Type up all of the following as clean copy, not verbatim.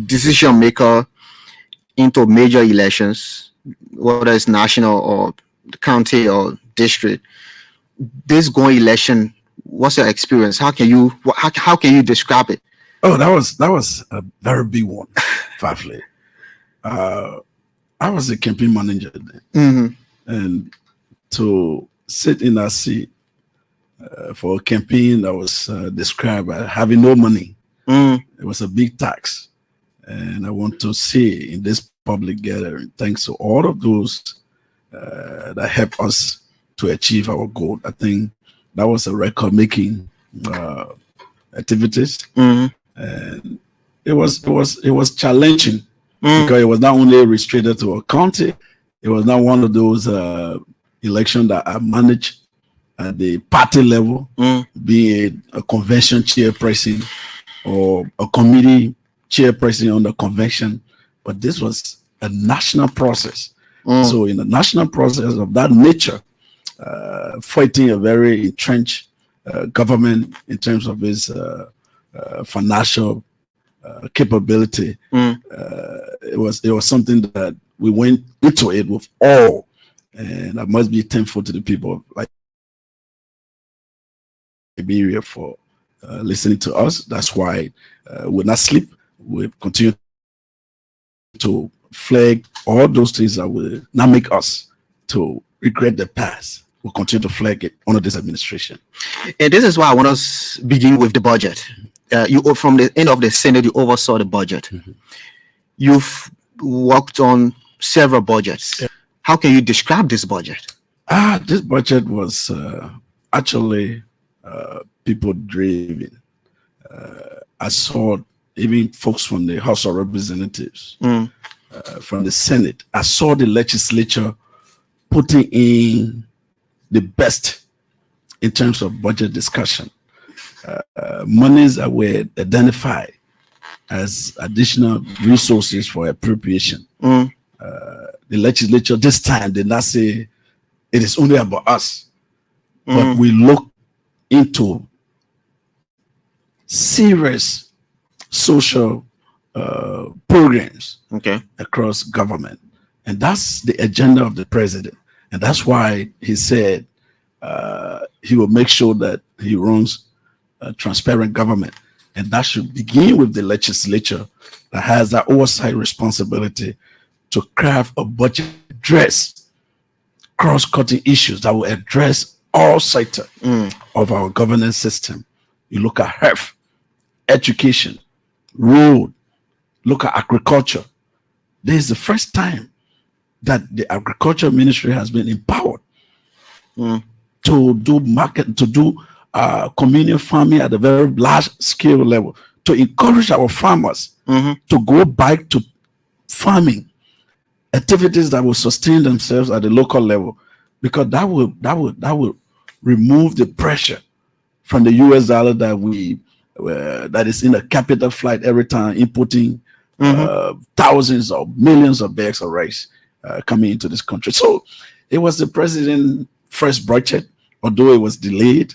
decision maker into major elections, whether it's national or county or district, this going election, what's your experience? How can you describe it? Oh, that was a very big one, VAFLAY. I was a campaign manager then, and to sit in that seat for a campaign that was described as having no money, it was a big tax. And I want to say in this public gathering, thanks to all of those that helped us to achieve our goal. I think that was a record-making activities, and it was challenging because it was not only restricted to a county. It was not one of those elections that are managed at the party level, be it a convention chairperson or a committee chairperson on the convention, but this was a national process. So in the national process of that nature, fighting a very entrenched government in terms of its financial capability, it was something that we went into it with all, and I must be thankful to the people of like Liberia for listening to us. That's why we'll not sleep. We'll continue to flag all those things that will not make us to regret the past. We'll continue to flag it under this administration. And this is why I want to begin with the budget. You, from the end of the Senate, you oversaw the budget. You've worked on several budgets. How can you describe this budget? This budget was actually people driven. I saw even folks from the House of Representatives, from the Senate. I saw the legislature putting in the best in terms of budget discussion. Monies that were identified as additional resources for appropriation. The legislature this time did not say it is only about us, but we look into serious social programs across government. And that's the agenda of the president. And that's why he said he will make sure that he runs a transparent government. And that should begin with the legislature that has that oversight responsibility to craft a budget address cross-cutting issues that will address all sectors of our governance system. You look at health, education, road, look at agriculture. This is the first time that the agriculture ministry has been empowered to do communal farming at a very large scale level, to encourage our farmers to go back to farming activities that will sustain themselves at the local level, because that will remove the pressure from the US dollar that is in a capital flight every time, inputting thousands or millions of bags of rice coming into this country. So it was the president's first budget, although it was delayed,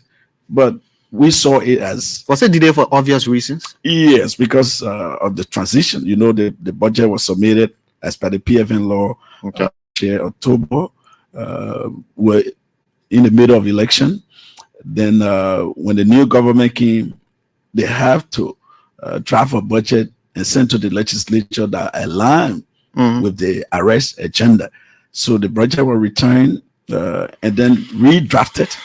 but we saw it as... Was it delayed for obvious reasons? Yes, because of the transition. You know, the budget was submitted as per the PFN law October. We're in the middle of election. Then when the new government came, they have to draft a budget and send to the legislature that align with the arrest agenda. So the budget will return and then redrafted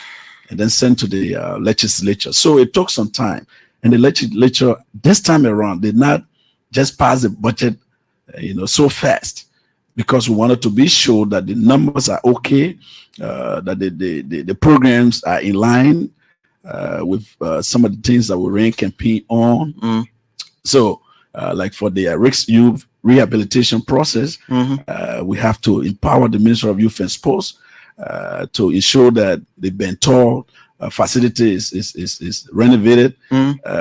and then sent to the legislature. So it took some time. And the legislature this time around did not just pass the budget so fast, because we wanted to be sure that the numbers are okay, that the programs are in line with some of the things that we ran campaign on. So like for the Risk Youth rehabilitation process, we have to empower the Ministry of Youth and Sports to ensure that the Bentor facility is renovated.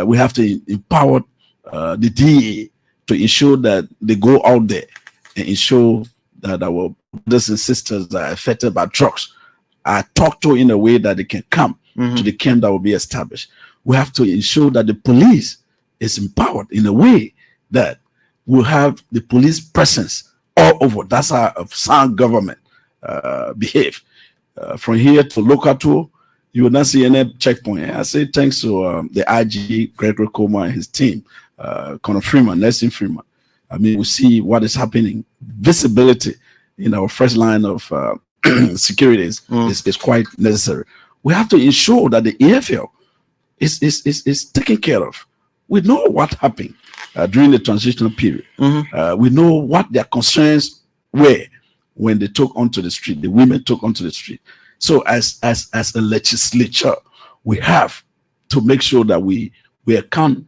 We have to empower the DA to ensure that they go out there and ensure that our brothers and sisters that are affected by drugs are talked to in a way that they can come to the camp that will be established. We have to ensure that the police is empowered in a way that we'll have the police presence all over. That's how a sound government behave. From here to local tour, you will not see any checkpoint. I say thanks to the IG, Gregory Coma and his team, Connor Freeman, Nelson Freeman. I mean, we see what is happening. Visibility in our first line of securities is quite necessary. We have to ensure that the EFL is taken care of. We know what happened during the transitional period. We know what their concerns were when they took onto the street. The women took onto the street. So as a legislature, we have to make sure that we account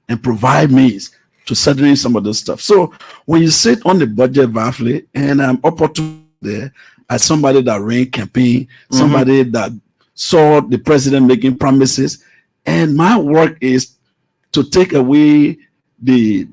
and provide means to settling some of this stuff. So when you sit on the budget, VAFLY, and I'm opportune there as somebody that ran campaign, somebody that saw the president making promises, and my work is to take away the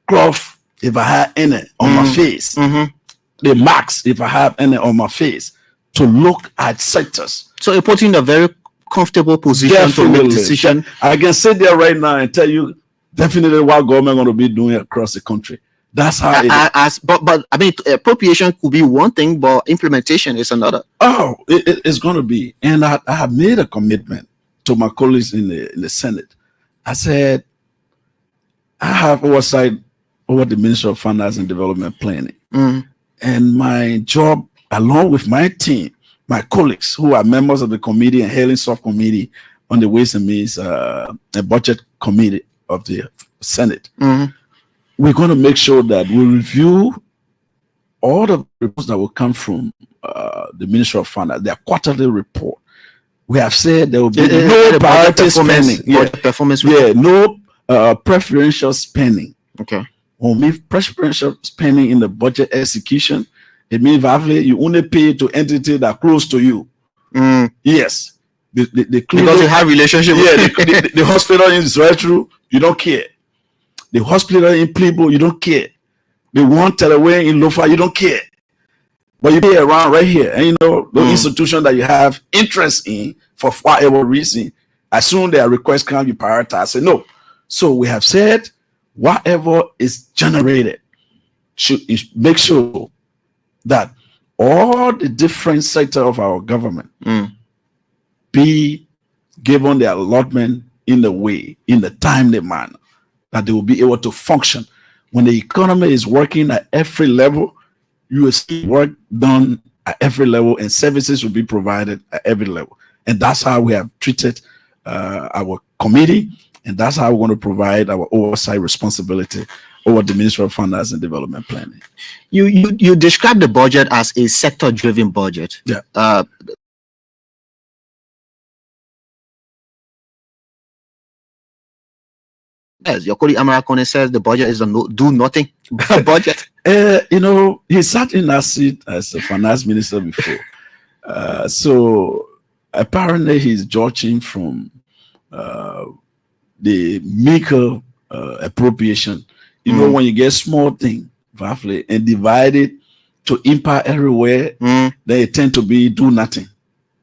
cloth if I have any on my face, the marks if I have any on my face, to look at sectors. So you're putting in a very comfortable position to make decision. I can sit there right now and tell you definitely what government going to be doing across the country. That's how but I mean, appropriation could be one thing, but implementation is another. Oh, it's going to be. And I have made a commitment to my colleagues in the Senate. I said, I have oversight over the Ministry of Finance and Development Planning. And my job, along with my team, my colleagues who are members of the committee and hailing subcommittee on the Ways and Means and Budget Committee of the Senate, we're going to make sure that we review all the reports that will come from the Ministry of Finance, their quarterly report. We have said there will be no priority spending. No preferential spending. Okay. When we preferential spending in the budget execution, it means VAFLY, you only pay to entity that are close to you. Yes. The because you have relationship with the hospital in Israel, you don't care. The hospital in Plebo, you don't care. The one Teleway in Lofa, you don't care. But you pay around right here. And you know, the institution that you have interest in for whatever reason, as soon as their request comes, you prioritize. Say no. So we have said whatever is generated should make sure that all the different sectors of our government be given their allotment in the way, in the timely manner, that they will be able to function. When the economy is working at every level, you will see work done at every level and services will be provided at every level. And that's how we have treated our committee, and that's how we want to provide our oversight responsibility over the Ministry of Finance and Development Planning. You describe the budget as a sector-driven budget. Yeah. Yes, your colleague Amara says the budget is a do nothing budget. You know, he sat in that seat as a finance minister before. So apparently he's judging from the meager appropriation. You know, when you get small thing, VAFLY, and divide it to impact everywhere, they tend to be do nothing.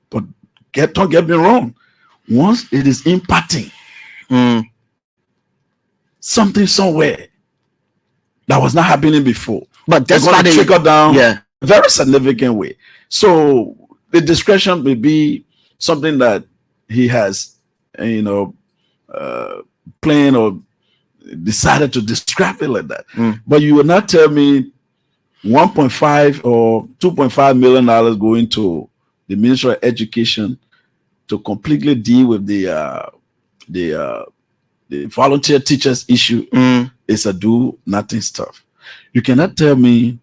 But don't get me wrong. Once it is impacting something somewhere that was not happening before, but that's going to trickle down very significant way. So the discretion may be something that he has, you know, planned or decided to describe it like that. But you will not tell me 1.5 or 2.5 million dollars going to the Ministry of Education to completely deal with the volunteer teachers issue. Is a do nothing stuff. You cannot tell me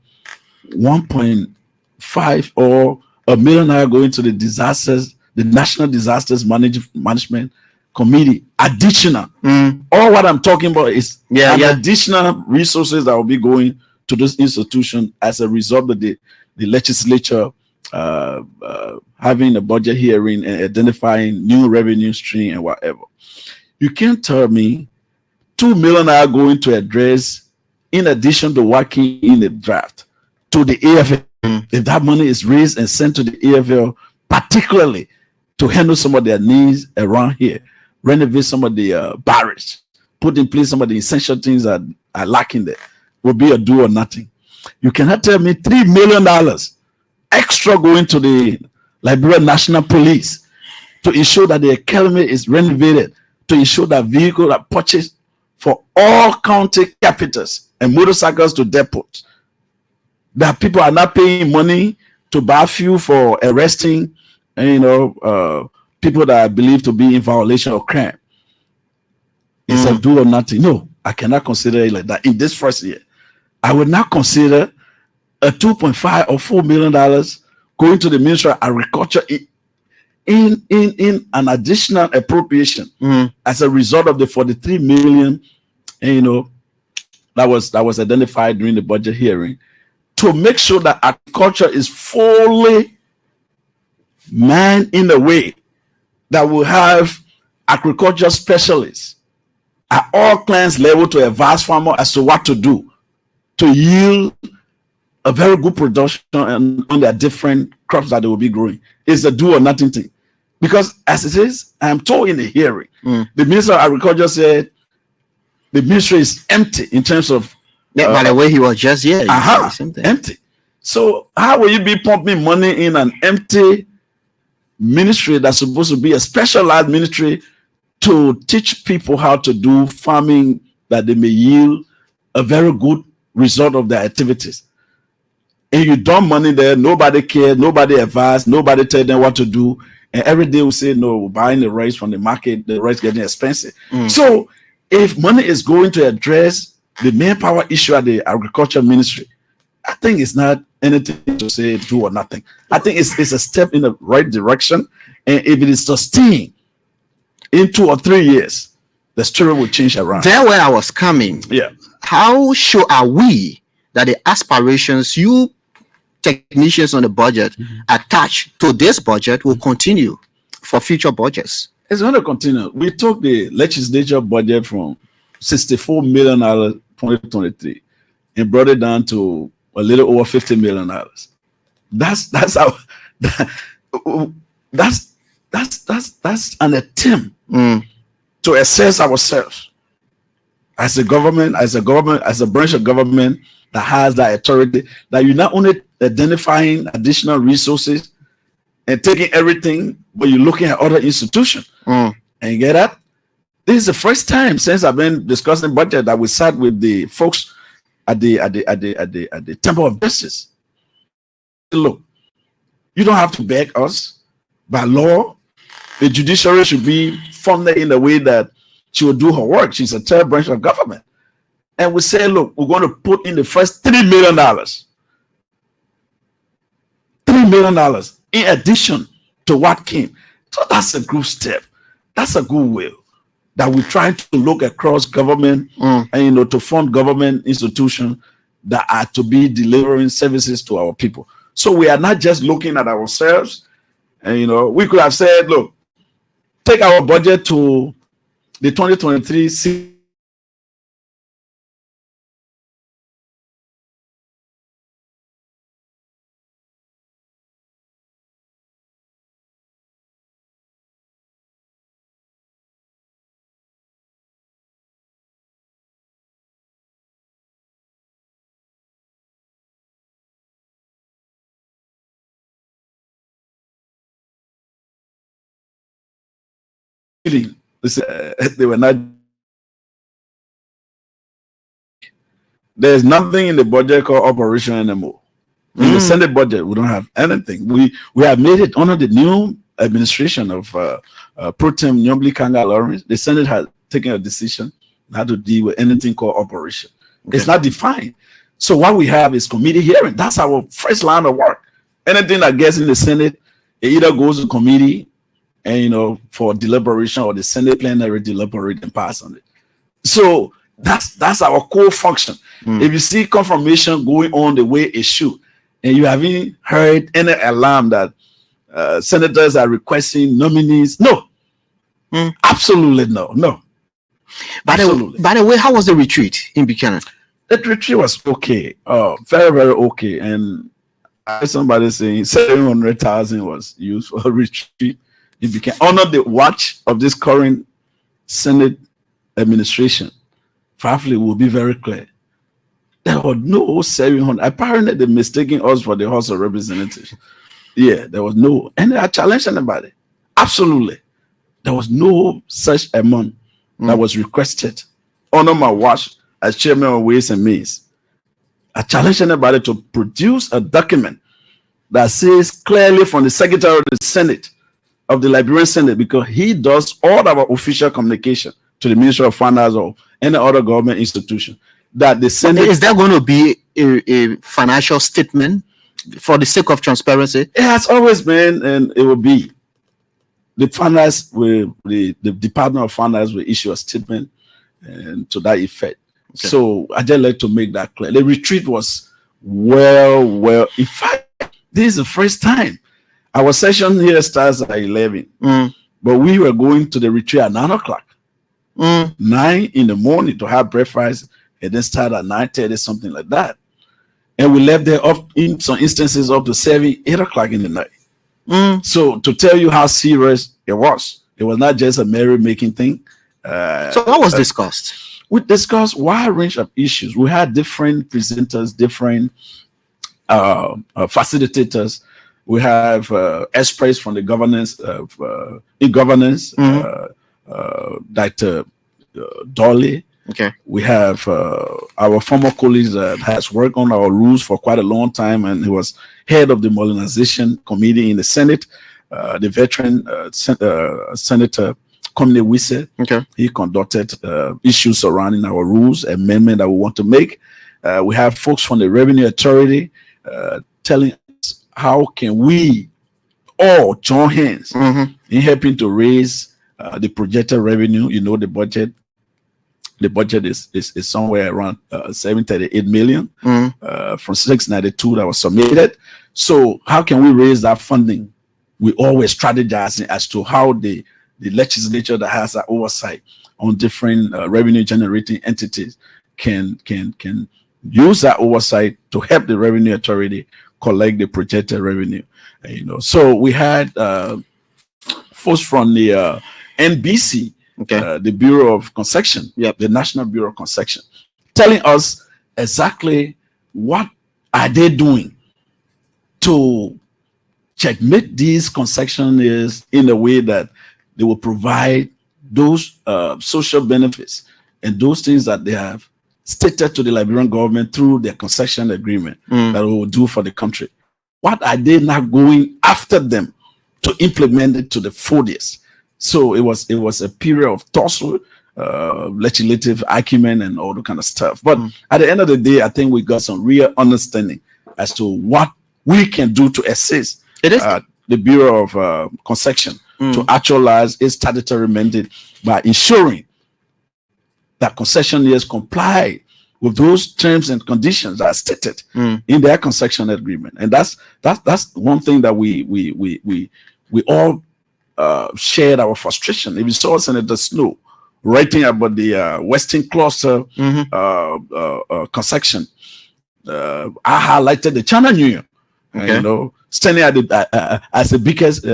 1.5 or $1 million going to the disasters, the National Disasters Management Committee additional. All what I'm talking about is additional resources that will be going to this institution as a result of the legislature having a budget hearing and identifying new revenue stream and whatever. You can't tell me $2 million are going to address, in addition to working in the draft, to the AFL. If that money is raised and sent to the AFL, particularly to handle some of their needs around here, renovate some of the barracks, put in place some of the essential things that are lacking there, will be a do or nothing. You cannot tell me $3 million extra going to the Liberian National Police to ensure that the academy is renovated, to ensure that vehicles are purchased for all county capitals and motorcycles to depots. That people are not paying money to buy fuel for arresting, people that are believed to be in violation of crime. It's a do or nothing. No, I cannot consider it like that in this first year. I would not consider a $2.5 or $4 million going to the Ministry of Agriculture in an additional appropriation as a result of the 43 million, that was identified during the budget hearing, to make sure that agriculture is fully manned in a way that will have agriculture specialists at all clans level to advise farmers as to what to do to yield a very good production on their different crops that they will be growing. It's a do or nothing thing. Because as it is, I am told in the hearing, the Minister of Agriculture said the ministry is empty in terms of by the way he was just here. Empty. So how will you be pumping money in an empty ministry that's supposed to be a specialized ministry to teach people how to do farming that they may yield a very good result of their activities? And you dump money there, nobody cares, nobody advised, nobody tell them what to do. And every day we say, no, we're buying the rice from the market, the rice getting expensive. So if money is going to address the manpower issue at the agriculture ministry, I think it's not anything to say do or nothing. I think it's a step in the right direction. And if it is sustained in 2 or 3 years, the story will change around. There where I was coming. Yeah. How sure are we that the aspirations you technicians on the budget attached to this budget will continue for future budgets? It's going to continue. We took the legislature budget from $64 million 2023 and brought it down to a little over $50 million. That's an attempt to assess ourselves as a government, as a branch of government that has that authority, that you're not only identifying additional resources and taking everything, but you're looking at other institutions. And you get that? This is the first time since I've been discussing budget that we sat with the folks at the Temple of Justice. Look, you don't have to beg us. By law, the judiciary should be funded in a way that she will do her work. She's a third branch of government. And we say, look, we're going to put in the first $3 million. $3 million in addition to what came. So that's a good step. That's a good will. That we're trying to look across government and to fund government institutions that are to be delivering services to our people. So we are not just looking at ourselves. And we could have said, look, take our budget to the 2023 they were not. There's nothing in the budget called operation anymore. In the Senate budget, we don't have anything. We have made it under the new administration of Pro Tem Nyombli Kanga Lawrence. The Senate has taken a decision not to deal with anything called operation. It's not defined. So what we have is committee hearing. That's our first line of work. Anything that gets in the Senate, it either goes to committee and for deliberation, or the Senate plenary deliberate and pass on it. So that's our core function. If you see confirmation going on the way it should, and you haven't heard any alarm that senators are requesting nominees, no, absolutely no. By the way, how was the retreat in Buchanan? The retreat was okay, very, very okay. And I heard somebody saying 700,000 was used for a retreat. It became under the watch of this current Senate administration, VAFLAY will be very clear. There was no 700. Apparently, they're mistaking us for the House of Representatives. Yeah, there was no, and I challenged anybody. Absolutely, there was no such amount that was requested under my watch as chairman of Ways and Means. I challenge anybody to produce a document that says clearly from the Secretary of the Senate, of the Liberian Senate, because he does all our official communication to the Ministry of Finance or any other government institution, that the Senate... Is there going to be a financial statement for the sake of transparency? It has always been, and it will be. The finance will, the Department of Finance will issue a statement and to that effect. Okay. So I just like to make that clear. The retreat was well. In fact, this is the first time. Our session here starts at 11, but we were going to the retreat at 9 o'clock, 9 in the morning to have breakfast, and then start at 9:30, something like that. And we left there up in some instances up to 7, 8 o'clock in the night. So to tell you how serious it was not just a merry-making thing. So what was discussed? We discussed a wide range of issues. We had different presenters, different facilitators. We have experts from the governance of e-governance, Dr. Dolly. Okay. We have our former colleagues that has worked on our rules for quite a long time, and he was head of the modernization committee in the Senate. The veteran Senator Komne Wise. Okay. He conducted issues surrounding our rules amendment that we want to make. We have folks from the Revenue Authority telling us how can we all join hands in helping to raise the projected revenue. You know, the budget is somewhere around 738 million from 692 that was submitted. So how can we raise that funding? We always strategizing as to how the legislature that has that oversight on different revenue generating entities can use that oversight to help the Revenue Authority collect the projected revenue. You know, so we had folks from the NBC, the Bureau of Concession, the National Bureau of Concession, telling us exactly what are they doing to checkmate these concessionaires in a way that they will provide those social benefits and those things that they have stated to the Liberian government through their concession agreement that we will do for the country. What are they now going after them to implement it to the fullest? So it was a period of tussle, legislative acumen, and all that kind of stuff. But at the end of the day, I think we got some real understanding as to what we can do to assist the Bureau of Concession to actualize its statutory mandate by ensuring that concessionaires comply with those terms and conditions that are stated in their concession agreement. And that's one thing that we all shared our frustration. If you saw Senator Snow writing about the Western Cluster concession, I highlighted the China New Year, you know, standing at the as the biggest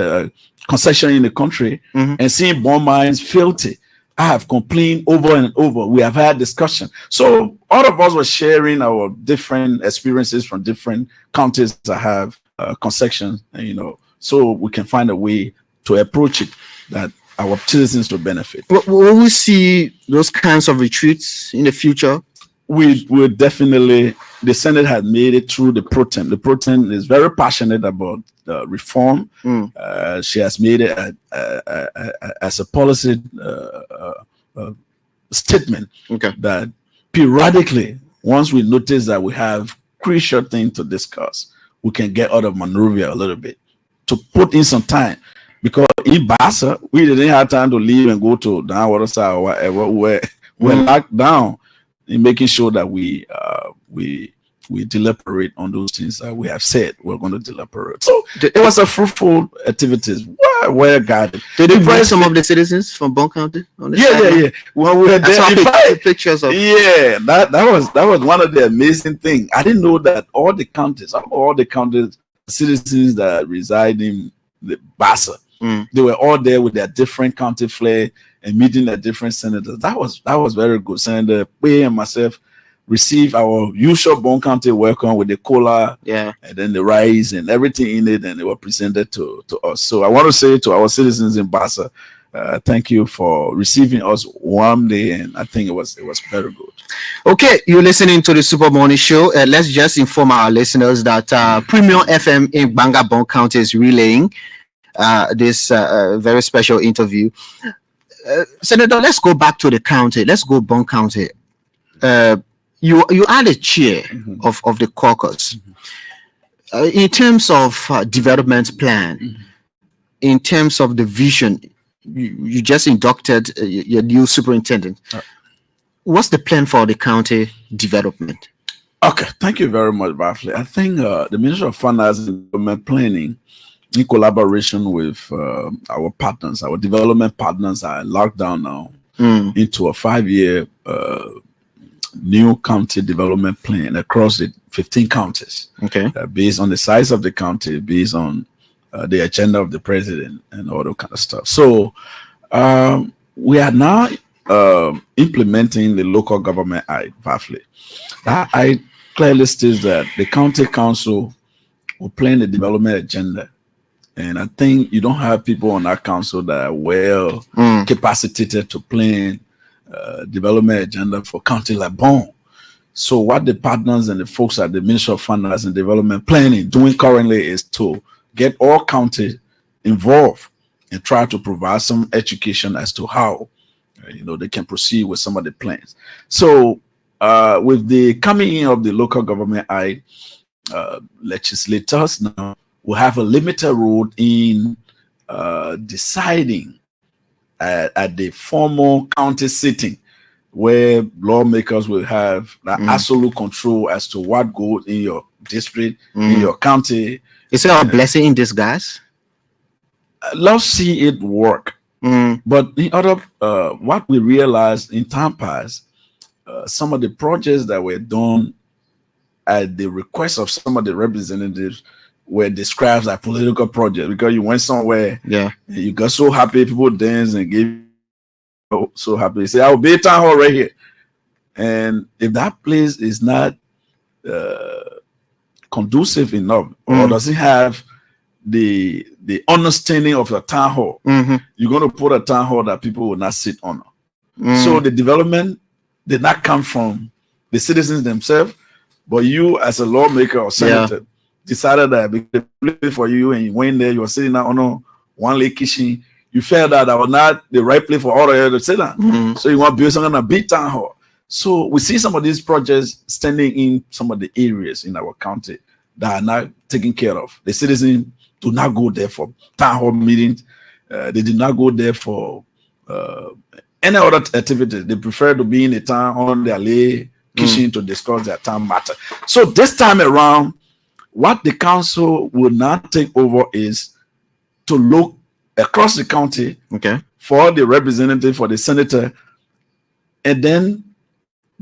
concession in the country and seeing bond mines filthy. I have complained over and over. We have had discussion. So all of us were sharing our different experiences from different counties that have concessions, you know, so we can find a way to approach it that our citizens will benefit. Will we see those kinds of retreats in the future? We will definitely. The Senate had made it through the Pro-Tem. The Pro-Tem is very passionate about reform. She has made it as a policy statement that periodically, once we notice that we have crucial things to discuss, we can get out of Monrovia a little bit to put in some time. Because in Bassa, we didn't have time to leave and go to Downwater side or whatever. We're locked down in making sure that we deliberate on those things that we have said we're going to deliberate. So it was a fruitful activities. Well guided. Did they bring some of the citizens from Bong County? On this yeah. Well, we had pictures of. Yeah, that was one of the amazing things. I didn't know that all the counties citizens that reside in the Bassa, they were all there with their different county flair, and meeting the different senators. That was very good. Senator Pay and myself received our usual Bong County welcome with the cola, and then the rice and everything in it, and they were presented to us. So I want to say to our citizens in Bassa, thank you for receiving us warmly, and I think it was very good. Okay, you're listening to the Super Morning Show. Let's just inform our listeners that Premium FM in Banga Bong County is relaying this very special interview. Senator, let's go back to the county. Let's go Bong County. You are the chair of the caucus. In terms of development plan, in terms of the vision, you just inducted your new superintendent. What's the plan for the county development? Okay, thank you very much, VAFLAY. I think the Ministry of Finance and Development Planning, in collaboration with our partners, our development partners, are locked down now into a 5-year new county development plan across the 15 counties. Okay, based on the size of the county, based on the agenda of the president, and all that kind of stuff. So we are now implementing the local government act, VAFLAY. That act clearly states that the county council will plan the development agenda. And I think you don't have people on that council that are well capacitated to plan development agenda for county like Bong. So what the partners and the folks at the Ministry of Finance and Development Planning doing currently is to get all counties involved and try to provide some education as to how they can proceed with some of the plans. So with the coming in of the local government act, legislators now will have a limited role in deciding at the formal county sitting, where lawmakers will have absolute control as to what goes in your district, in your county. Is it a blessing in disguise? Let's see it work. But in other, what we realized in time past, some of the projects that were done at the request of some of the representatives were described as political projects, because you went somewhere, and you got so happy, people dance and gave so happy. You say, I'll be a town hall right here. And if that place is not conducive enough, or doesn't have the understanding of a town hall, you're going to put a town hall that people will not sit on. So the development did not come from the citizens themselves, but you as a lawmaker or senator decided that the place for you, and you went there, you were sitting down on one lake kitchen, you felt that was not the right place for all of you to sit down. So you want to build some kind of big town hall. So we see some of these projects standing in some of the areas in our county that are not taken care of. The citizens do not go there for town hall meetings. They did not go there for any other activities. They prefer to be in the town on their lay kitchen to discuss their town matter. So this time around, what the council will not take over is to look across the county for the representative, for the senator, and then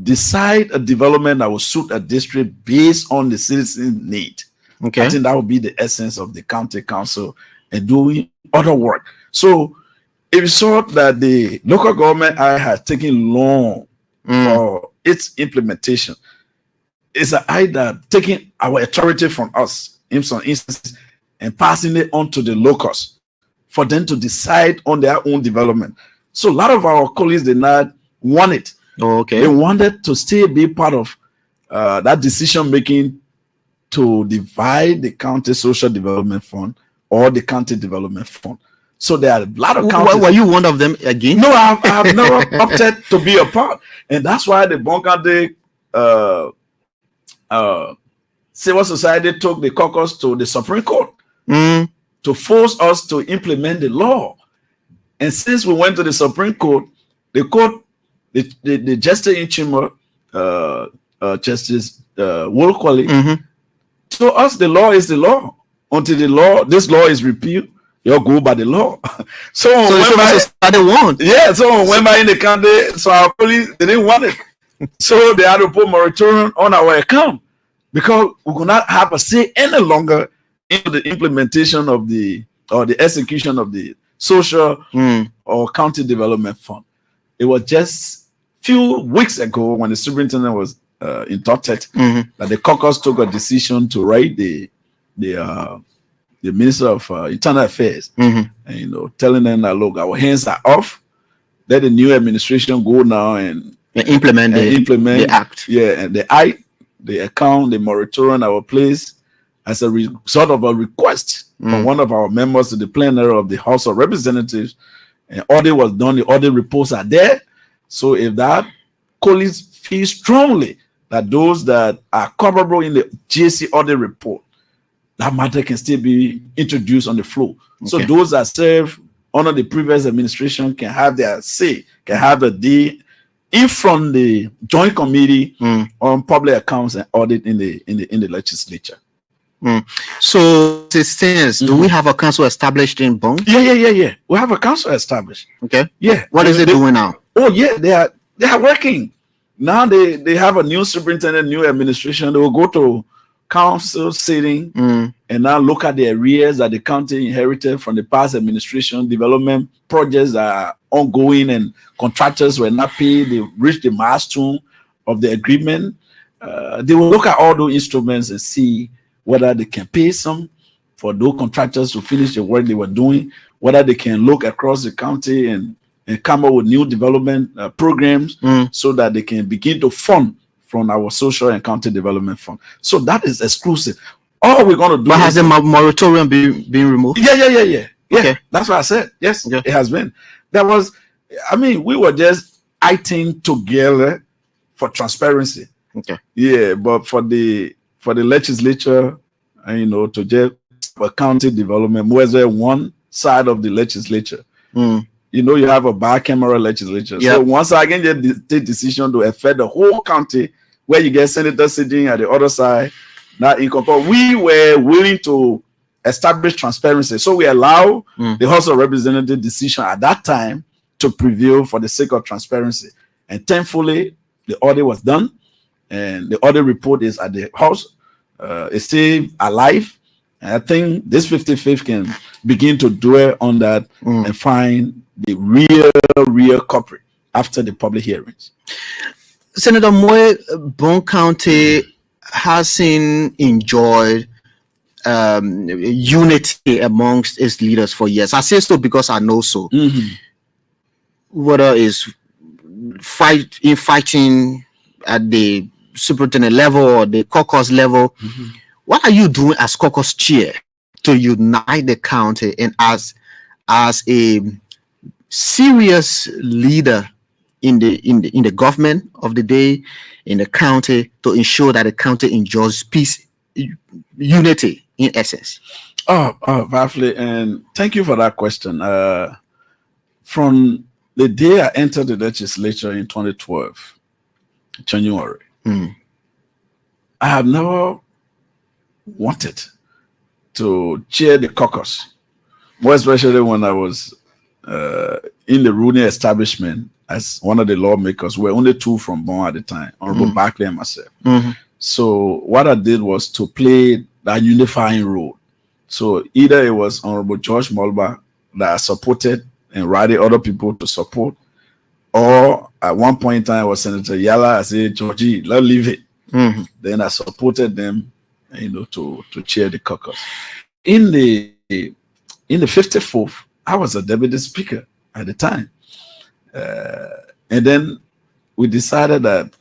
decide a development that will suit a district based on the citizen need. I think that would be the essence of the county council and doing other work. So if you saw that the local government has taken long for its implementation, it's an idea taking our authority from us in some instances and passing it on to the locals for them to decide on their own development. So a lot of our colleagues did not want it. They wanted to still be part of that decision making to divide the county social development fund or the county development fund. So there are a lot of counties. Were you one of them again? No, I have never opted to be a part, and that's why the Bong County Civil Society took the caucus to the Supreme Court to force us to implement the law. And since we went to the Supreme Court, the court, the justice in chamber, Justice Wolkwali, to us the law is the law. Until this law is repealed, you'll go by the law. So when by in the county, so our police, they didn't want it. So they had to put moratorium on our account, because we could not have a say any longer in the implementation of the execution of the social or county development fund. It was just few weeks ago when the superintendent was in Tottet that the caucus took a decision to write the Minister of Internal Affairs, and, telling them that, look, our hands are off. Let the new administration go now and implement the act. Yeah, and the account, the moratorium our place as a sort of a request from one of our members to the plenary of the House of Representatives. And audit was done. The audit reports are there. So if that colleagues feel strongly that those that are coverable in the GSC audit report, that matter can still be introduced on the floor. So those that serve under the previous administration can have their say, can have a day in from the joint committee on public accounts and audit in the legislature. So it stands. Do we have a council established in BONG? Yeah. We have a council established. Okay. Yeah. What is it doing now? Oh yeah, they are working. Now they have a new superintendent, new administration. They will go to council sitting and now look at the arrears that the county inherited from the past administration. Development projects are ongoing and contractors were not paid. They reached the milestone of the agreement. They will look at all those instruments and see whether they can pay some for those contractors to finish the work they were doing, whether they can look across the county and come up with new development programs so that they can begin to fund from our social and county development fund. So that is exclusive. All we're going to do. But has the moratorium been removed? Yeah. Okay. That's what I said. Yes, It has been. We were just acting together for transparency. Okay. Yeah, but for the legislature, to just for county development, was there one side of the legislature? You have a bicameral legislature. So once I can just take decision to affect the whole county, where you get senators sitting at the other side. Now, we were willing to establish transparency. So we allow the House of Representatives decision at that time to prevail for the sake of transparency. And thankfully, the audit was done. And the audit report is at the House. It's still alive. And I think this 55th can begin to dwell on that and find the real culprit after the public hearings. Senator MOYE, BONG County hasn't enjoyed unity amongst its leaders for years. I say so because I know so. Whether it's fighting at the superintendent level or the caucus level, what are you doing as caucus chair to unite the county and as a serious leader in the government of the day, in the county, to ensure that the county enjoys peace, unity in essence? VAFLAY, and thank you for that question. From the day I entered the legislature in 2012, January, I have never wanted to chair the caucus, more especially when I was in the ruling establishment as one of the lawmakers. We were only two from BONG at the time, Honorable Barclay and myself. So what I did was to play that unifying role. So either it was Honorable George Mulba that I supported and rallied other people to support, or at one point in time it was Senator Yala. I said, Georgie, let's leave it. Then I supported them, to chair the caucus. In the 54th, I was a deputy speaker at the time. And then we decided that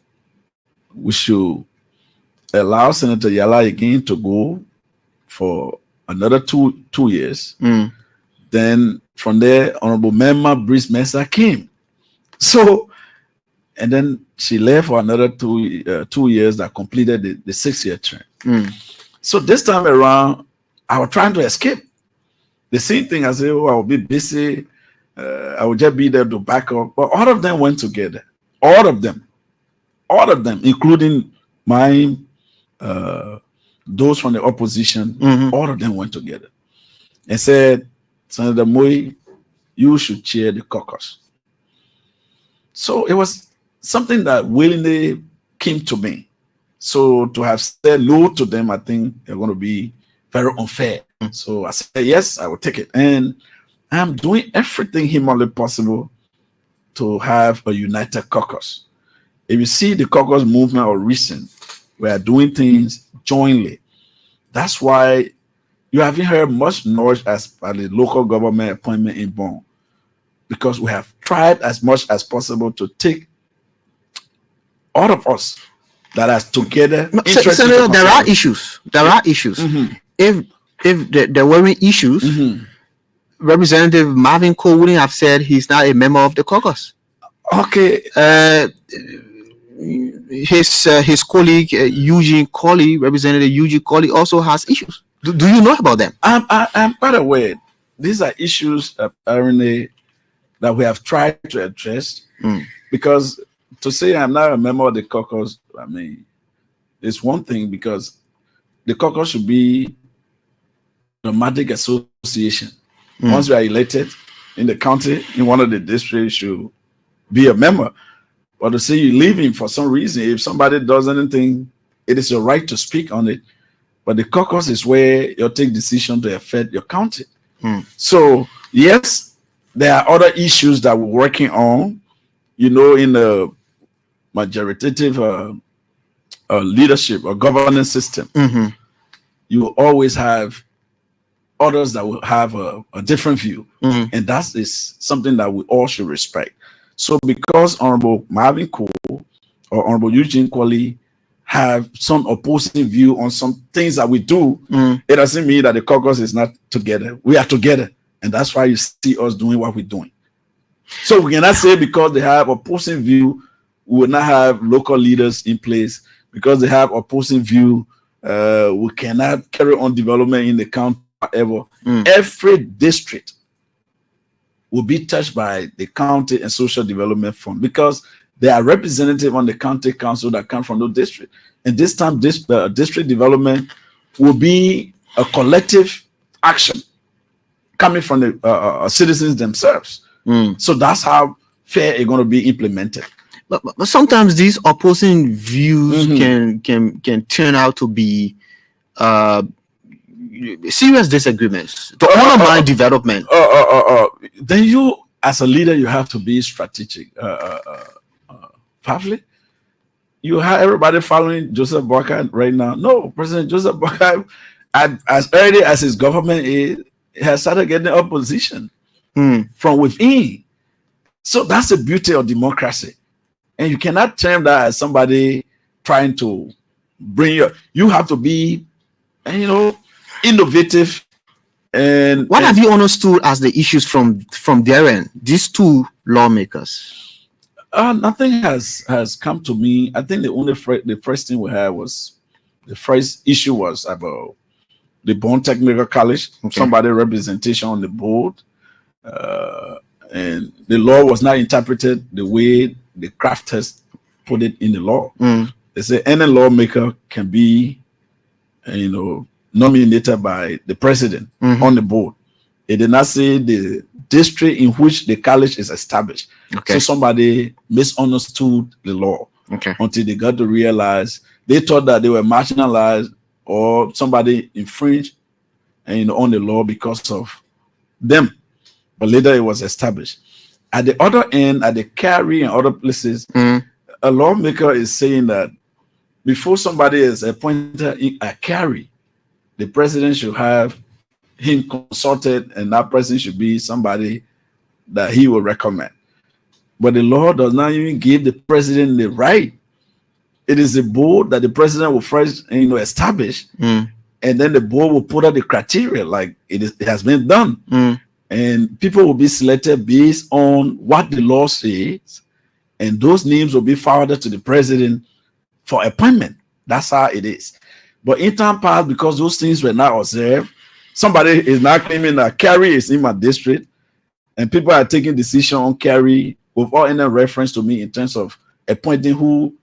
we should allow Senator Yala again to go for another two years. Then from there, Honorable Member Brice Mensah came. So, and then she left for another 2 years that completed the 6-year term. So this time around, I was trying to escape. The same thing, I said, I will be busy. I will just be there to back up. But all of them went together. All of them, including my those from the opposition, all of them went together and said, Senator MOYE, you should chair the caucus. So it was something that willingly came to me. So to have said no to them, I think they're going to be very unfair. So I said, yes, I will take it. And I'm doing everything humanly possible to have a united caucus. If you see the caucus movement or recent, we are doing things jointly. That's why you haven't heard much noise as by the local government appointment in BONG, because we have tried as much as possible to take all of us that are together. Senator, there are issues. There are issues. If there weren't issues, Representative Marvin Cole wouldn't have said he's not a member of the caucus. Okay. His colleague Eugene Colley, Representative Eugene Colley, also has issues. Do you know about them? I'm quite aware. These are issues apparently that we have tried to address. Because to say I'm not a member of the caucus, I mean, it's one thing, because the caucus should be a nomadic association. Once you are elected in the county, in one of the districts, you be a member. But to say you're leaving for some reason, if somebody does anything, it is your right to speak on it. But the caucus is where you take decision to affect your county. So yes, there are other issues that we're working on. You know, in the majoritative leadership or governance system, you will always have others that will have a different view, and that is something that we all should respect. So because Honorable Marvin Cole or Honorable Eugene Colley have some opposing view on some things that we do, it doesn't mean that the caucus is not together. We are together, and that's why you see us doing what we're doing. So we cannot say because they have opposing view, we will not have local leaders in place. Because they have opposing view, we cannot carry on development in the county forever. Every district will be touched by the county and social development fund, because there are representatives on the county council that come from the district. And this time, district development will be a collective action coming from the citizens themselves. So that's how fair it's going to be implemented. But sometimes these opposing views can turn out to be serious disagreements to undermine development. Then you, as a leader, you have to be strategic. VAFLAY, you have everybody following Joseph Boakai right now. No, President Joseph Boakai, as early as his government is, has started getting opposition from within. So that's the beauty of democracy. And you cannot term that as somebody trying to bring you have to be, innovative. And what have you understood as the issues from their end, these two lawmakers? Nothing has come to me. I think the first thing we had was, the first issue was about the BONG Technical College, somebody representation on the board, and the law was not interpreted the way the crafters put it in the law. They say any lawmaker can be, nominated by the president on the board. It did not say the district in which the college is established. So somebody misunderstood the law until they got to realize they thought that they were marginalized or somebody infringed on the law because of them. But later it was established. At the other end, at the Cary and other places, a lawmaker is saying that before somebody is appointed at Cary, the president should have him consulted, and that person should be somebody that he will recommend. But the law does not even give the president the right. It is the board that the president will first establish, and then the board will put out the criteria like it has been done. And people will be selected based on what the law says, and those names will be forwarded to the president for appointment. That's how it is. But in time past, because those things were not observed, somebody is now claiming that Cary is in my district, and people are taking decision on Cary without any reference to me in terms of appointing who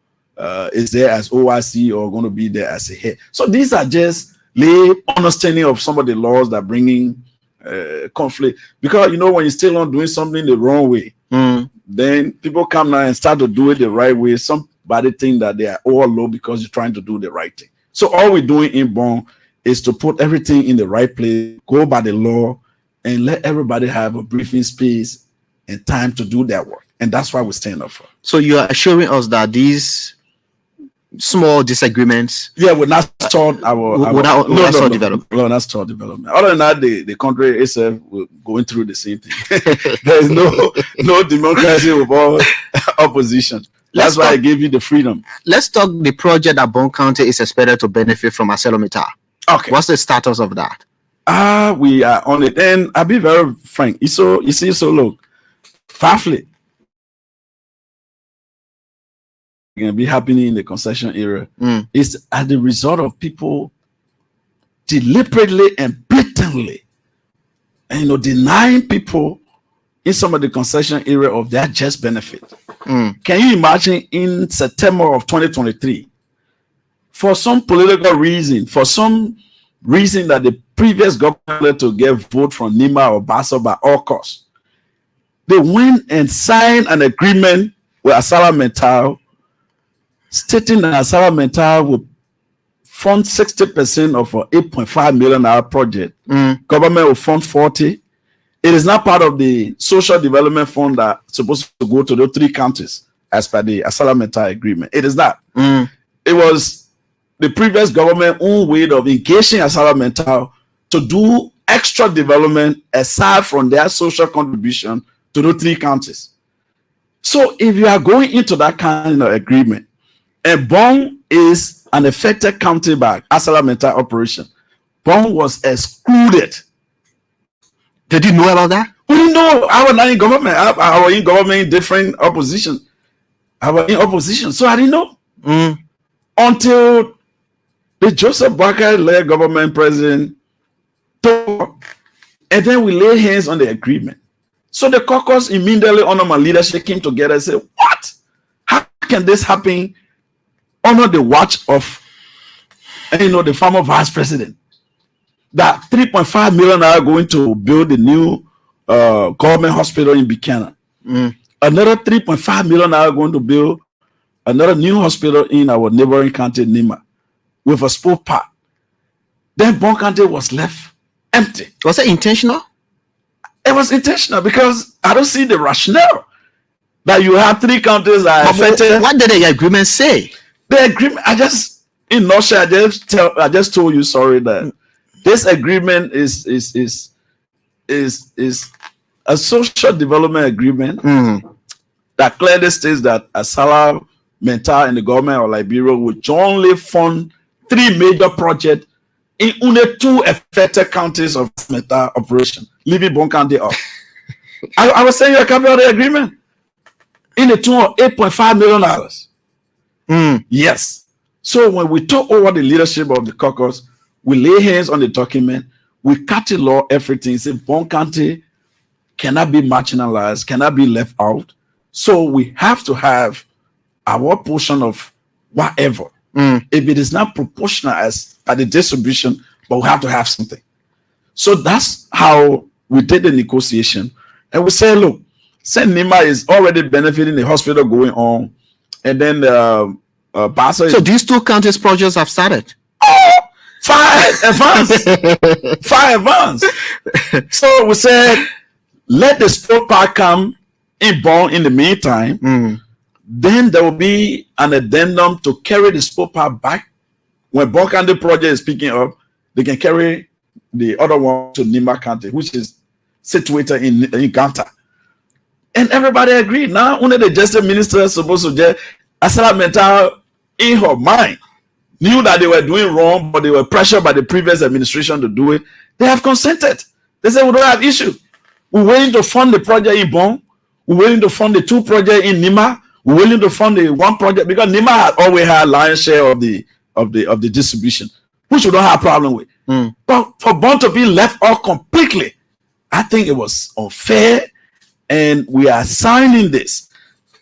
is there as OIC or going to be there as a head. So these are just lay understanding of some of the laws that are bringing conflict, because when you're still on doing something the wrong way, then people come now and start to do it the right way. Somebody think that they are all low because you're trying to do the right thing. So all we're doing in BONG is to put everything in the right place, go by the law, and let everybody have a briefing space and time to do their work. And that's why we stand up for. So you are assuring us that these small disagreements, will not start development. No, not start development. Other than that, the country itself will going through the same thing. There is no democracy without opposition. That's why I gave you the freedom. Let's talk the project that BONG County is expected to benefit from ArcelorMittal. Okay. What's the status of that? We are on it. And I'll be very frank. So look, VAFLAY going to be happening in the concession area is as the result of people deliberately and blatantly, and denying people in some of the concession area of their just benefit. Can you imagine in September of 2023, for some political reason, for some reason that the previous government to get vote from NIMA or BASO by all costs, they went and signed an agreement with ArcelorMittal stating that ArcelorMittal will fund 60% of a $8.5 million project. Government will fund 40. It is not part of the social development fund that's supposed to go to those 3 counties as per the ArcelorMittal agreement. It is not. It was the previous government own way of engaging ArcelorMittal to do extra development aside from their social contribution to those 3 counties. So if you are going into that kind of agreement, and BONG is an affected county by ArcelorMittal operation, BONG was excluded. Did you know about that? We didn't know. I was not in government. I was in government in different opposition. I was in opposition, so I didn't know until the Joseph Boakai-led government president talked, and then we lay hands on the agreement. So the caucus immediately under my leadership came together and said, "What? How can this happen under the watch of the former vice president? That $3.5 million are going to build a new government hospital in Buchanan. Another $3.5 million are going to build another new hospital in our neighboring county, Nima, with a sport park." Then BONG County was left empty. Was it intentional? It was intentional because I don't see the rationale that you have 3 counties that are affected. What did the agreement say? The agreement, I just told you, sorry, that this agreement is a social development agreement that clearly states that ArcelorMittal and the government of Liberia will jointly fund 3 major projects in only 2 affected counties of metal operation, leaving BONG County off. I was saying you copy of the agreement in the tune of $8.5 million. Yes. So when we talk over the leadership of the caucus, we lay hands on the document, we catalog everything, say BONG County cannot be marginalized, cannot be left out. So we have to have our portion of whatever. If it is not proportional as by the distribution, but we have to have something. So that's how we did the negotiation. And we say, look, St. Nima is already benefiting the hospital going on. And then Basa. So these 2 counties projects have started. Far advanced. So we said, let the sport park come in BONG in the meantime. Then there will be an addendum to carry the sport park back. When BONG County project is picking up, they can carry the other one to Nima County, which is situated in Ganta. And everybody agreed. Now, only the justice minister is supposed to get ArcelorMittal in her mind knew that they were doing wrong, but they were pressured by the previous administration to do it. They have consented. They said, we don't have issue. We're willing to fund the project in BONG. We're willing to fund the 2 projects in Nima. We're willing to fund the 1 project because Nima had always had lion's share of the distribution, which we don't have a problem with. But for BONG to be left out completely, I think it was unfair. And we are signing this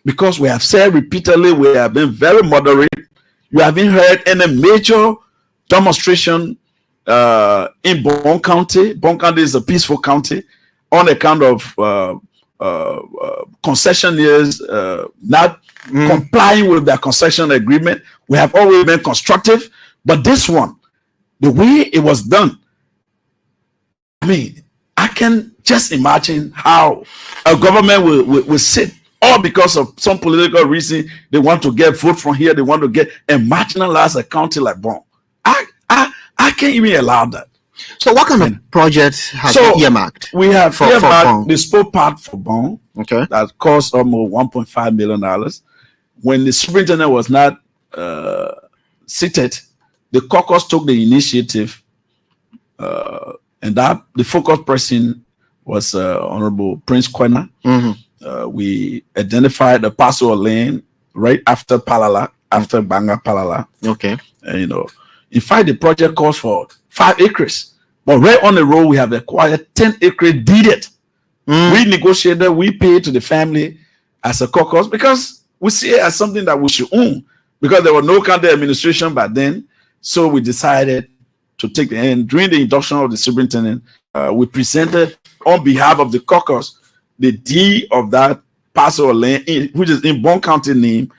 because we have said repeatedly we have been very moderate. You haven't heard any major demonstration in BONG County. BONG County is a peaceful county on account of concessionaires not complying with their concession agreement. We have always been constructive, but this one, the way it was done, I mean, I can just imagine how a government will sit all because of some political reason. They want to get vote from here. They want to get and marginalize a county like Bong. I can't even allow that. So what kind of projects have So you earmarked? We have for earmarked Bong? the sport part for Bong. Okay. That cost almost $1.5 million. When the superintendent was not seated, the caucus took the initiative, and that the focus person was Honorable Prince Kwena. We identified the parcel of land right after Palala, after Banga Palala. Okay. And, in fact, the project calls for 5 acres, but right on the road we have acquired 10 acres deeded. We negotiated, we paid to the family as a caucus because we see it as something that we should own, because there was no county administration back then. So we decided to take the end. During the induction of the superintendent, we presented on behalf of the caucus the deed of that parcel of land, which is in Bong County name,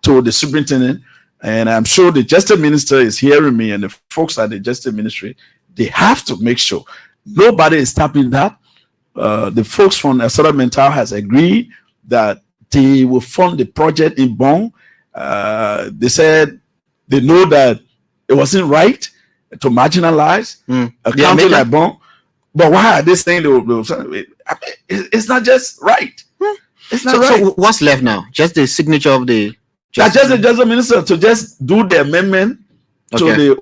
to the superintendent. And I'm sure the justice minister is hearing me, and the folks at the justice ministry, they have to make sure nobody is tapping that. The folks from Asada Mental has agreed that they will fund the project in Bong. They said they know that it wasn't right to marginalize a county like Bong. But why are they saying it's not just right? It's not right. So what's left now? Just the signature of the just the justice minister to just do the amendment to the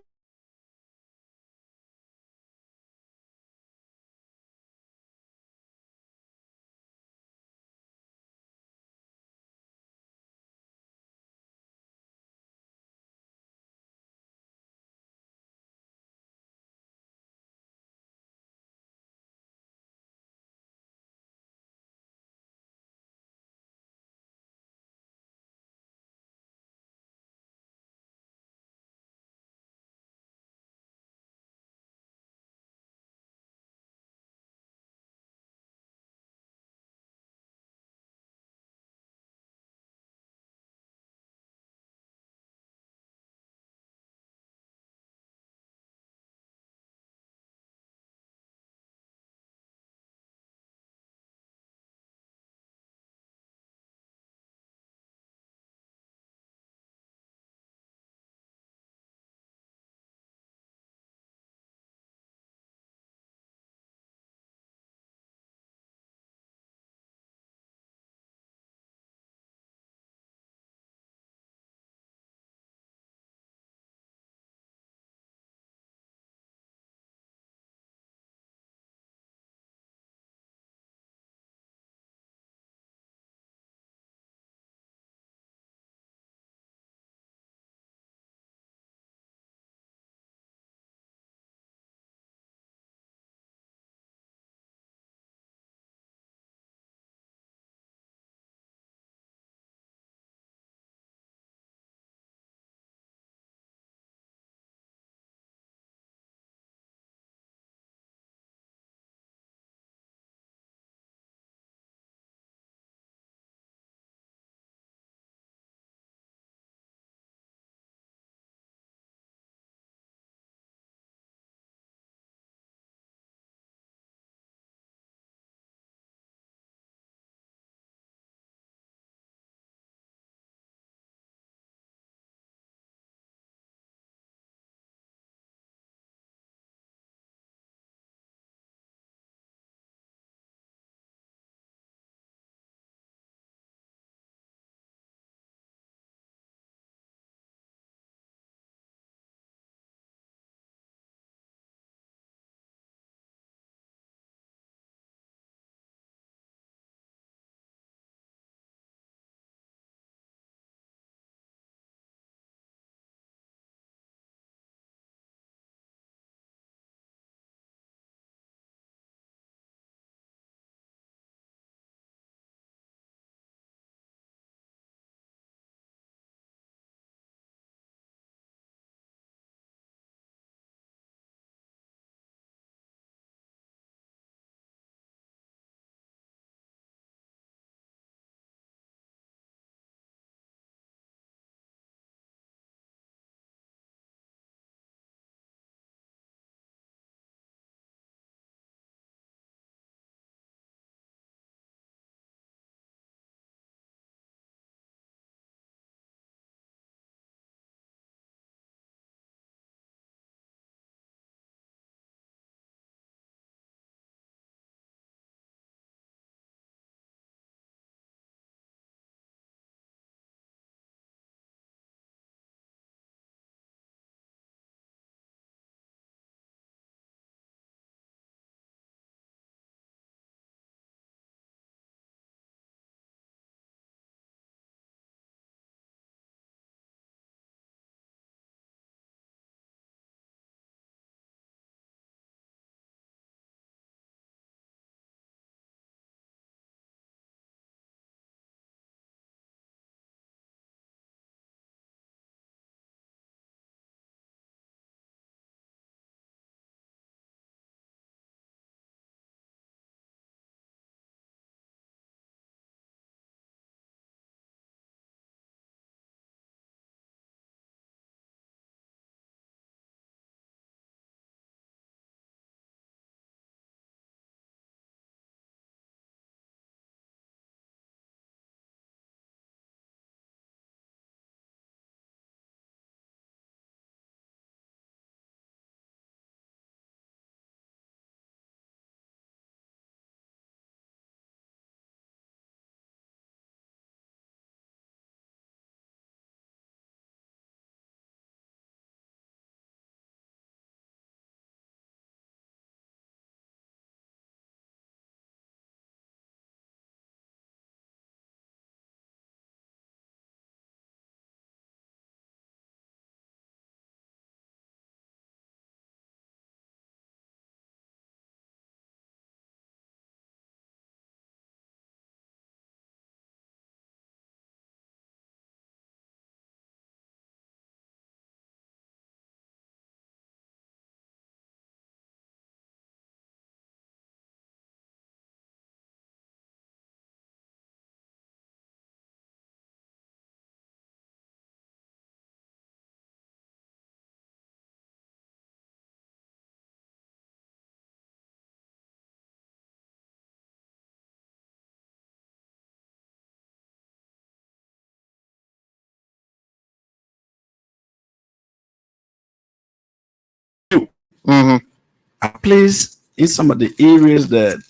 are placed in some of the areas that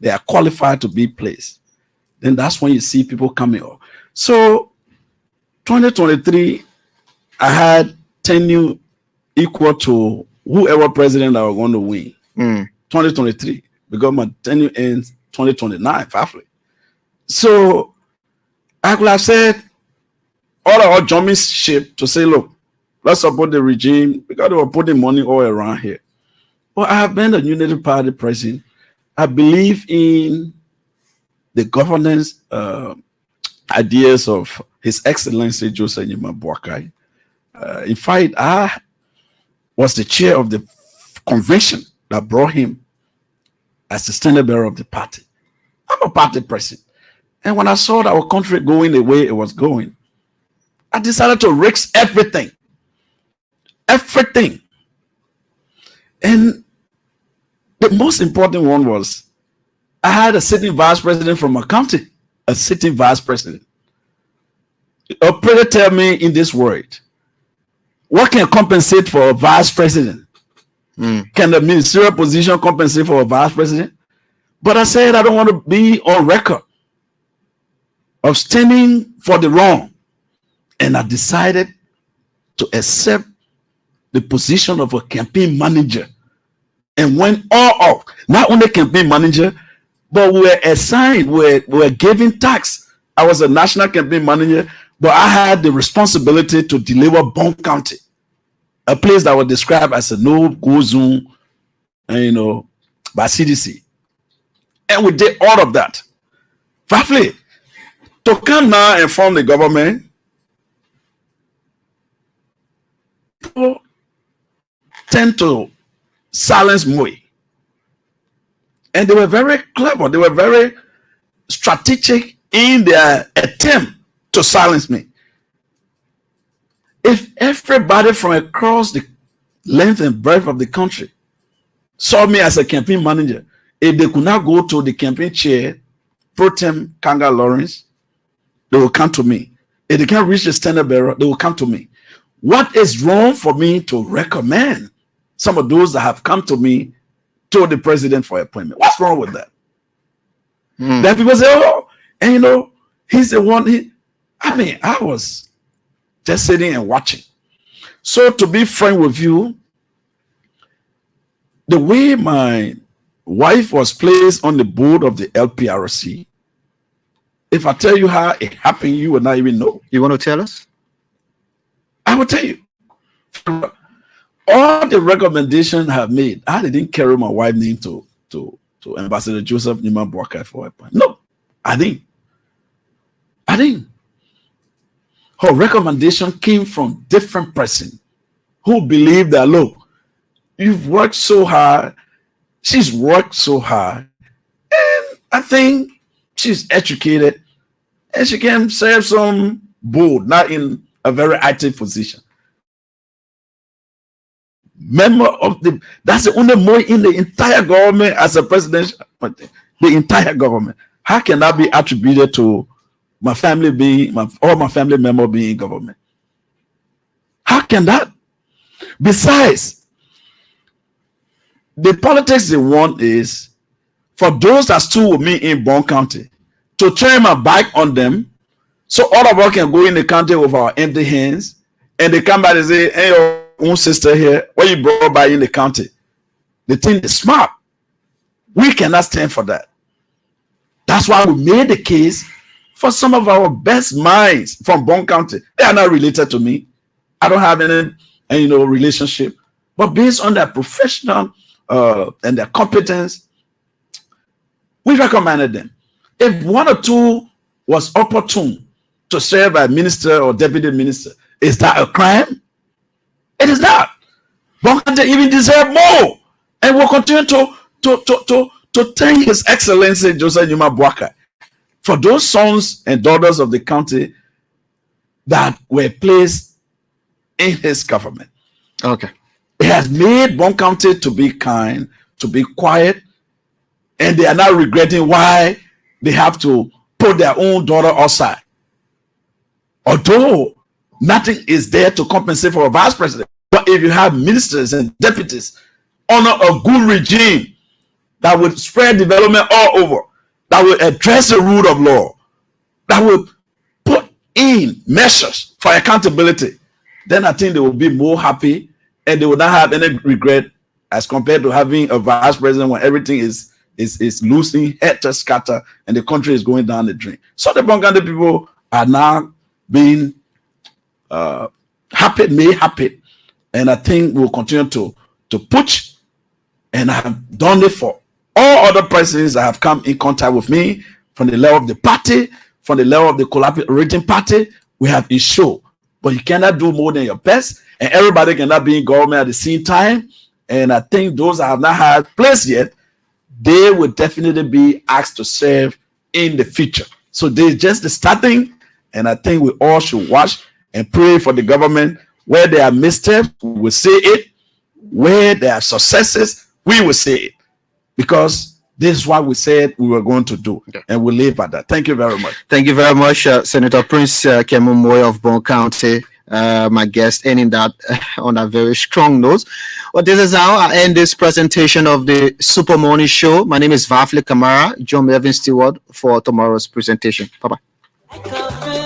they are qualified to be placed, then that's when you see people coming up. So 2023, I had tenure equal to whoever president I was going to win. 2023, because my tenure ends 2029, VAFLAY. So I could have said all our jumping ship to say, look, let's support the regime because they were putting money all around here. But I have been a Unity Party president. I believe in the governance ideas of His Excellency Joseph Nyuma Boakai. In fact, I was the chair of the convention that brought him as the standard bearer of the party. I'm a party president. And when I saw that our country going the way it was going, I decided to risk everything. Everything. And the most important one was I had a sitting vice president from my county, a sitting vice president. Operator tell me in this word, what can compensate for a vice president? Can the ministerial position compensate for a vice president? But I said I don't want to be on record of standing for the wrong. And I decided to accept the position of a campaign manager and went all out. Not only campaign manager, but we were assigned, we were given tax. I was a national campaign manager, but I had the responsibility to deliver BONG County, a place that was described as a no-go zone, by CDC. And we did all of that. VAFLAY, to come now and form the government, people tend to silence MOYE. And they were very clever. They were very strategic in their attempt to silence me. If everybody from across the length and breadth of the country saw me as a campaign manager, if they could not go to the campaign chair, Pro Tem Kanga Lawrence, they will come to me. If they can't reach the standard bearer, they will come to me. What is wrong for me to recommend some of those that have come to me to the president for appointment? What's wrong with that? Then people say, oh, and he's the one. I was just sitting and watching. So to be frank with you, the way my wife was placed on the board of the LPRC, if I tell you how it happened, you will not even know. You want to tell us? I will tell you. All the recommendations I have made, I didn't carry my wife's name to Ambassador Joseph Nyuma Boakai for appointment. No, I didn't. Her recommendation came from different person who believe that, look, you've worked so hard, she's worked so hard, and I think she's educated and she can serve some board, not in a very active position. Member of that's the only MOYE in the entire government as a presidential appointee. The entire government. How can that be attributed to my family being, all my family members being in government? How can that? Besides, the politics they want is for those that stood with me in BONG County to turn my back on them, so all of us can go in the county with our empty hands, and they come back and say, hey, your own sister here, what you brought by in the county? The thing is smart. We cannot stand for that. That's why we made the case for some of our best minds from BONG County. They are not related to me. I don't have any relationship. But based on their professional and their competence, we recommended them. If one or two was opportune to serve as minister or deputy minister, is that a crime? It is not. BONG County even deserve more, and we'll continue to thank His Excellency Joseph Nyuma Boakai for those sons and daughters of the county that were placed in his government. Okay. It has made BONG County to be kind, to be quiet, and they are now regretting why they have to put their own daughter outside. Although nothing is there to compensate for a vice president. But if you have ministers and deputies honor a good regime that would spread development all over, that will address the rule of law, that will put in measures for accountability, then I think they will be more happy and they will not have any regret as compared to having a vice president when everything is losing head to scatter and the country is going down the drain. So the Bongande people are now being made happy, and I think we'll continue to push, and I have done it for all other persons that have come in contact with me from the level of the party, from the level of the collaborating party. We have ensured, but you cannot do more than your best, and everybody cannot be in government at the same time. And I think those that have not had place yet, they will definitely be asked to serve in the future. So they're just the starting, and I think we all should watch and pray for the government. Where there are missteps, we will say it. Where there are successes, we will say it. Because this is what we said we were going to do, and we'll leave at that. Thank you very much. Thank you very much, Senator Prince Kemu MOYE of Bong County, my guest, ending that on a very strong note. Well, this is how I end this presentation of the Super Morning Show. My name is VAFLAY KAMARA. Join Melvin Stewart for tomorrow's presentation. Bye-bye.